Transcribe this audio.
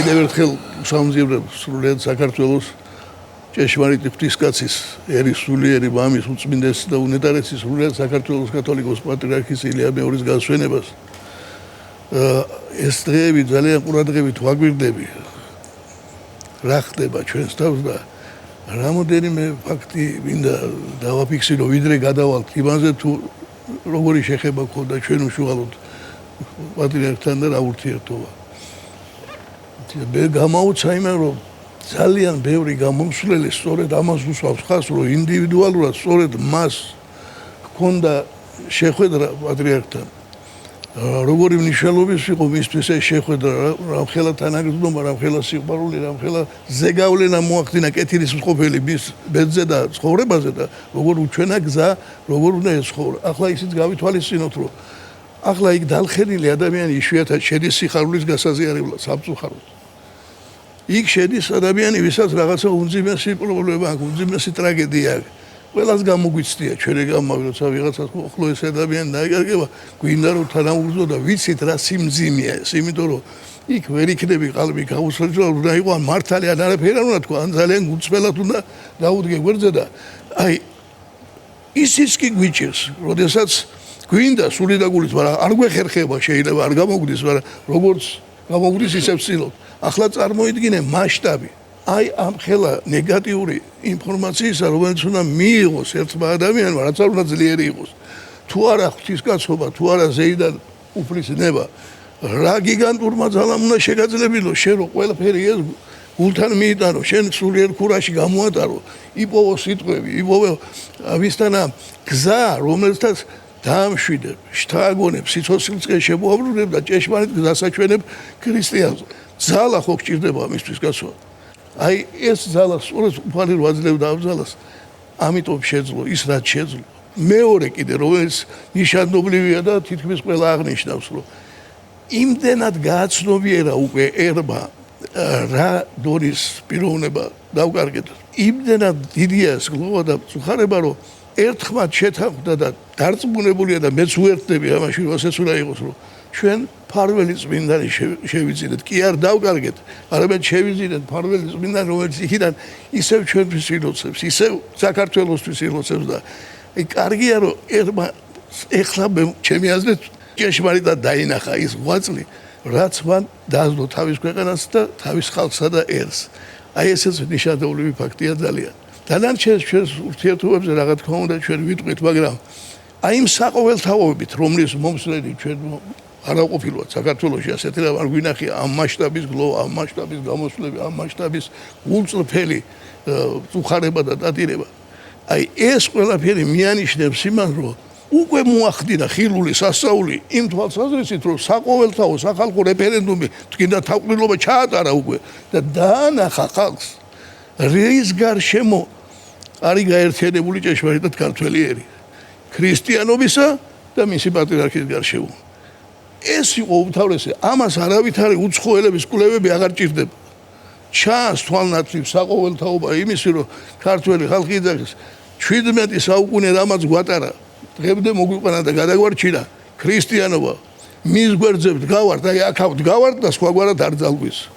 კიდევ ერთხელ სამძიებლებ სრულიად საქართველოს ჭეშმარიტი ღვთისკაცის ერის სულიერი მამის უწმინდესი და უნეტარესი სრულიად საქართველოს კათოლიკოს პატრიარქის ილია მეორის გასვენებას ეს დღეები ძალიან ყურადღებით ვაგვირდები რა ხდება ჩვენს თავს და რამოდენიმე ფაქტი მინდა დავაფიქსირო ვიდრე გადავალთ იმაზე თუ როგორი შეხება ქონდა ჩვენ უშუალოდ პატრიარქთან და რა ურთიერთობა მე გამაუცა იმენ რომ ძალიან ბევრი გამომსვლელი სწორედ ამას უსვამს ხას რომ ინდივიდუალურად სწორედ მას ჰქონდა შეხვედრა პატრიარქთან როგორი მნიშვნელობის იყო მისთვის ეს შეხვედრა რამხელა თანაგრძნობა რამხელა სიყვარული რამხელა ზეგავლენა მოახდინა კეთილის მსყოფელი მის ბედზე და ცხოვრებაზე და როგორ უჩვენა გზა როგორ უნდა ეცხოვრო ახლა ისიც გავითვალისწინოთ რომ ახლა იქ დალხენილი ადამიანი იშვიათად შედის სიხარულის გასაზიარებლად სამწუხაროდ იქ შედის ადამიანი ვისაც რაღაცა უმძიმესი პრობლემა აქვს უმძიმესი ტრაგედია აქვს ყველას გამოგვიცდია ჩვენი გამავი როცა ვიღაცას მოხლო ეს ადამიანი დაიკარგება გვინდა რომ თანაუგრძნო და ვიცით რა სიმძიმეა ეს იმიტომ რომ იქ ვერ იქნები ყალბი გაუსაჯრო უნდა იყო ან მართალი ან არაფერი არ უნდა თქვა ან ძალიან გულწრფელად უნდა დაუდგე გვერდზე და აი ისიც კი გვიჭირს როდესაც გვინდა სული და გულით მაგრამ არ გვეხერხება შეიძლება არ გამოგვდის მაგრამ როგორც გამოგვდის ისე ვცდილობ ახლა წარმოიდგინე მასშტაბი აი ამ ხელა ნეგატიური ინფორმაციისა რომელიც უნდა მიიღოს ერთმა ადამიანმა რაც არ უნდა ძლიერი იყოს თუ არა ღვთისკაცობა თუ არა ზეიდან უფლისნება რა გიგანტურმა ძალამ უნდა შეგაძლებინო შენ რომ ყველაფერი ეს გულთან მიიტანო შენ სულიერ ქურაში გამოატარო იპოვო სიტყვები იპოვო ვისთანა გზა რომელთაც დაამშვიდებ შთააგონებ სიცოცხლისკენ შემოაბრუნებ და ჭეშმარიტ გზასაჩვენებ ქრისტიანს ძალა ხო გჭირდება ამისთვის კაცო აი ეს ძალა სწორედ უფალი რო აძლევდა ამ ძალას ამიტომ შეძლო ის რაც შეძლო მეორე კიდე რომელიც ნიშანობლივია და თითქმის ყველა აღნიშნავს რომ იმდენად გააცნობიერა უკვე ერმა რა დონის პიროვნება დავკარგეთ იმდენად დიდია ეს გლოვა და წუხარება რომ ერთხმად შეთანხმდა და დარწმუნებულია და მეც უერთდები ამაში რომ ასეც უნდა იყოს რომ ჩვენ ფარველი წმინდანი შევიძინეთ კი არ დავკარგეთ არამედ შევიძინეთ ფარველი წმინდანი რომელიც იქიდან ისევ ჩვენთვის ილოცებს ისევ საქართველოსთვის ილოცებს და აი კარგია რომ ერმა ეხლა ჩემი აზრით ჭეშმარიტად დაინახა ის ღვაწლი რაც მან დაასდო თავის ქვეყანას და თავის ხალხსა და ერს აი ესეც ნიშანობლივი ფაქტია ძალიან დანარჩენ ჩვენს ურთიერთობებზე რა თქმა უნდა ჩვენ ვიტყვით მაგრამ აი იმ საყოველთაობებით რომლის მომსვლელი ჩვენ არ აყოფილვად საქართველოში ასეთი რამ არ გვინახია ამ მასშტაბის გლოვა ამ მასშტაბის გამოსვლები ამ მასშტაბის გულწრფელი წუხარება და დადირება აი ეს ყველაფერი მიანიშნებს იმას რომ უკვე მოახდინა ხილული სასწაული იმ თვალსაზრისით რომ საყოველთაო სახალხო რეფერენდუმი თქინდა თავყრილობა ჩაატარა უკვე და დაანახა ხალხს რის გარშემო არის გაერთიანებული ჭეშმარიტად ქართველი ერი ქრისტიანობისა და მისი პატრიარქის გარშემო ეს იყო უმთავრესი ამას არავითარი უცხოელების კვლევები აღარ ჭირდება ჩანს თვალნათლივ საყოველთაობა იმისი რომ ქართველი ხალხი იძახის 17 საუკუნე რამაც გვატარა დღემდე მოგვიყვანა და გადაგვარჩინა ქრისტიანობა მის გვერდზე დგავართ აი აქ დგავართ და სხვაგვარად არ ძალგვის